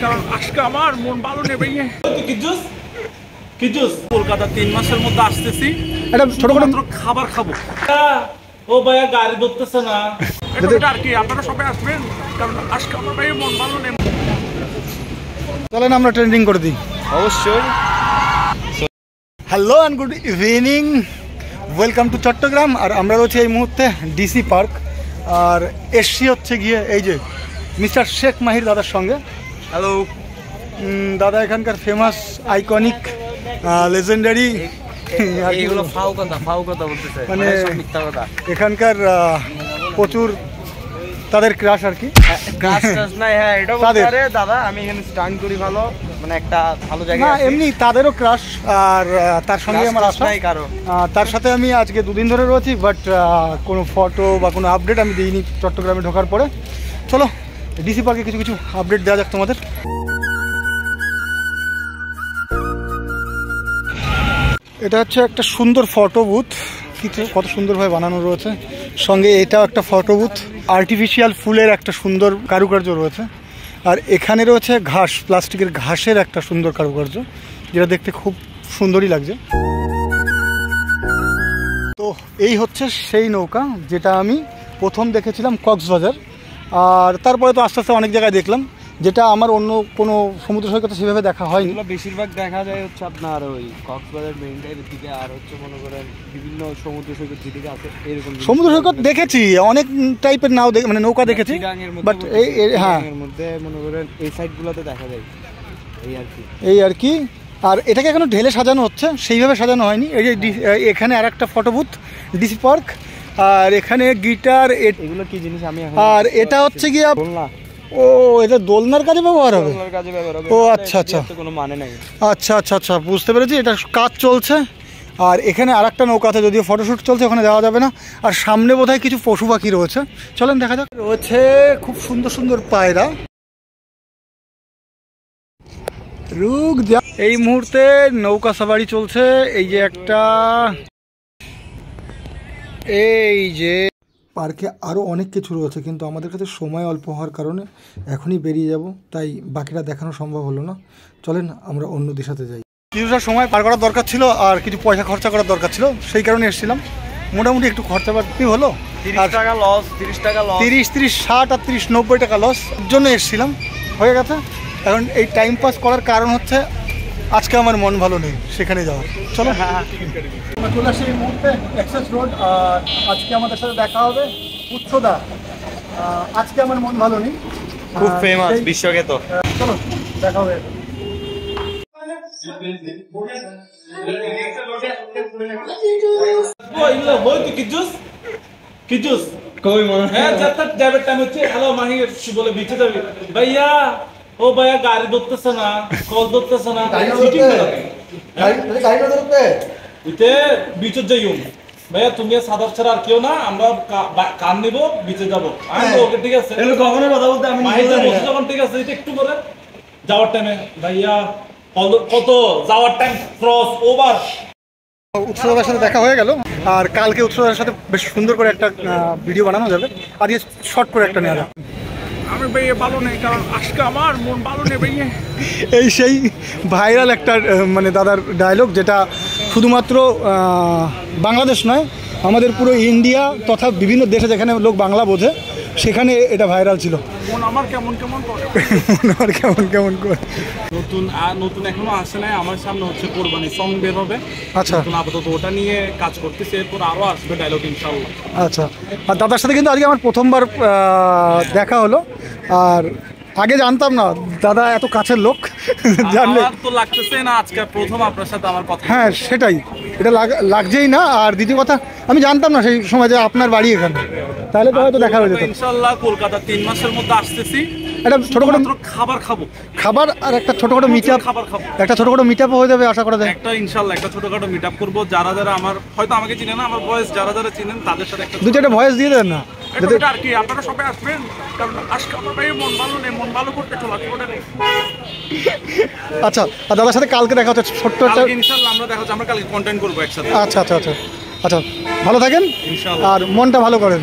কারণ আজকে আমার মন ভালো নেই ভাইয়া। কলকাতা 3 মাসের মধ্যে আসতেছি, একটা ছোটখাটো খাবার খাবো। ও ভাইয়া গাড়ি ধরতেছে না আর কি, আপনারা সবাই আসবেন কারণ আজকে আমার ভাই মন ভালো নেই। চলেন আমরা ট্রেন্ডিং করে দিই। অবশ্যই। Hello and good evening, welcome to Chattogram. আর আমরা রয়েছি এই মুহূর্তে ডিসি পার্ক, আর এসছি হচ্ছে গিয়ে এই যে মিস্টার শেখ মাহির দাদার সঙ্গে। হ্যালো দাদা এখানকার ফেমাস আইকনিক লেজেন্ডারি, মানে এখানকার প্রচুর তাদের ক্রাশ আর কি। দাদা আমি এখানে স্টান্ট করি ভালো, মানে একটা ভালো জায়গা না এমনি তাদেরও ক্রাশ, আর তার সঙ্গে আমার আসা। তার সাথে আমি আজকে দুদিন ধরে রয়েছি, বাট কোনো ফটো বা কোনো আপডেট আমি দিইনি চট্টগ্রামে ঢোকার পরে। চলো ডিসি পার্কে কিছু কিছু আপডেট দেওয়া যাক তোমাদের। এটা হচ্ছে একটা সুন্দর ফটো বুথ, কিছু কত সুন্দরভাবে বানানো রয়েছে। সঙ্গে এটাও একটা ফটো বুথ, আর্টিফিশিয়াল ফুলের একটা সুন্দর কারুকার্য রয়েছে। আর এখানে রয়েছে ঘাস, প্লাস্টিকের ঘাসের একটা সুন্দর কারুকার্য, যেটা দেখতে খুব সুন্দরই লাগছে। তো এই হচ্ছে সেই নৌকা যেটা আমি প্রথম দেখেছিলাম কক্সবাজার, আর তারপরে তো আস্তে আস্তে অনেক জায়গায় দেখলাম, যেটা আমার অন্য কোনো সমুদ্র সৈকতে সেভাবে দেখা হয়নি। বেশিরভাগ দেখা যায় হচ্ছে আপনার ওই কক্সবাজার মেরিন দিকে, আর হচ্ছে মনে করেন বিভিন্ন সমুদ্র সৈকত যেদিকে আছে এরকম সমুদ্র সৈকত দেখেছি, অনেক টাইপের নাও মানে নৌকা দেখেছি, বাট হ্যাঁ মধ্যে মনে করেন এই সাইডগুলোতে দেখা যায় এই আর কি। আর এটাকে এখনো ঢেলে সাজানো হচ্ছে, সেইভাবে সাজানো হয়নি। এই যে এখানে আর একটা ফটো বুথ ডিসি পার্ক, আর এখানে গিটার, এগুলো কি জিনিস আমি আর এটা হচ্ছে গিয়ে ও এটা দোলনার কাজে ব্যবহার হবে। ও আচ্ছা আচ্ছা, কোনো মানে নাই। আচ্ছা আচ্ছা আচ্ছা, বুঝতে পেরেছি, এটা কাজ চলছে। আর এখানে আর একটা নৌকা আছে, যদিও ফটোশ্যুট চলছে, ওখানে যাওয়া যাবে না। আর সামনে বোধহয় কিছু পশু পাখি রয়েছে, চলেন দেখা যাক। রয়েছে খুব সুন্দর সুন্দর পায়রা। রুক যা, এই মুহূর্তে নৌকা সাফারি চলছে। এই যে একটা, এই যে পার্কে আরও অনেক কিছু রয়েছে, কিন্তু আমাদের কাছে সময় অল্প হওয়ার কারণে এখনই বেরিয়ে যাব, তাই বাকিটা দেখানো সম্ভব হলো না। চলেন আমরা অন্য দিশাতে যাই। কিছুটা সময় পার করার দরকার ছিল, আর কিছু পয়সা খরচা করার দরকার ছিল, সেই কারণে এসেছিলাম। মোটামুটি একটু খরচাপাতি হলো, 30 টাকা লস, 30 টাকা লস, 30, 60 আর 30, 90 টাকা লস জন্য এসেছিলাম, হয়ে গেছে। এখন এই টাইম পাস করার কারণ হচ্ছে আজকে আমার মন ভালো নেই, সেখানে যাওয়ার। চলো আমরা চলে আসি এই মুহূর্তে এক্সেস রোড, আর আজকে আমাদের সাথে দেখা হবে উৎসদা। আজকে আমার মন ভালো নেই, খুব ফেমাস বিশ্বকে। তো চলো দেখা হবে। ভাইয়া ও ভাইয়া গাড়ি ধরতেছে না, কল ধরতেছে না, বিচে যাই ভাইয়া। তুমি সাদার ছাড়া আর কেউ না, আমরা কান নিব, বিচে যাবো। ওকে ঠিক আছে, কখনো কথা বলতে আমি যখন ঠিক আছে, একটু করে যাওয়ার টাইমে ভাইয়া কত যাওয়ার টাইম ক্রস ওভার। উৎসদার সাথে দেখা হয়ে গেল, আর কালকে উৎসদার সাথে বেশ সুন্দর করে একটা ভিডিও বানানো যাবে, আজকে শর্ট করে একটা নেওয়া যাবে। আমি ভাইয়া ভালো নেই কারণ আজকে আমার মন ভালো নেই ভাইয়া। এই সেই ভাইরাল একটা মানে দাদার ডায়লগ, যেটা শুধুমাত্র বাংলাদেশ নয়, আমাদের পুরো ইন্ডিয়া তথা বিভিন্ন দেশে যেখানে লোক বাংলা বোঝে সেখানে এটা ভাইরাল ছিল। মন আমার কেমন কেমন করে, মন আমার কেমন কেমন করে। নতুন এখনো আসে নাই, আমার সামনে হচ্ছে কোরবানি সং বের হবে। আচ্ছা, আপাতত ওটা নিয়ে কাজ করতেছি, এরপর আরো আসবে ডায়লগ ইনশাআল্লাহ। আচ্ছা, আর দাদার সাথে কিন্তু আজকে আমার প্রথমবার দেখা হলো, আর আগে জানতাম না দাদা এত কাছের লোক। জানলে তো লাগতেছে না আজকে প্রথম আপনার সাথে আমার কথা। হ্যাঁ সেটাই, এটা লাগছেই না। আর দ্বিতীয় কথা, আমি জানতাম না সেই সময় যে আপনার বাড়ি এখানে, তাহলে তো হয়তো দেখা হয়ে যেত। ইনশাআল্লাহ কলকাতা 3 মাসের মধ্যে আসতেছি, একটা ছোটখাটো খাবার খাবো, খাবার আর একটা ছোটখাটো মিটআপ, একটা ছোটখাটো মিটআপ হয়ে যাবে আশা করা যায়। একটা ইনশাআল্লাহ একটা ছোটখাটো মিটআপ করবো। যারা যারা আমার হয়তো আমাকে চিনেন না, আমার ভয়েস যারা যারা চিনেন তাদের সাথে একটা 2-4টা ভয়েস দিয়ে দেন না আর কি। আপনারা সবাই আসবেন কারণ আজকে আমার ভাই মন ভালো নেই, মন ভালো করতে চলা নেই। আচ্ছা, আর দাদার সাথে কালকে দেখা হচ্ছে ছোট্ট একটা, ইনশাআল্লাহ আমরা দেখা হচ্ছে, আমরা কালকে কন্টেন্ট করবো একসাথে। আচ্ছা আচ্ছা আচ্ছা আচ্ছা, ভালো থাকেন ইনশাআল্লাহ, আর মনটা ভালো করেন।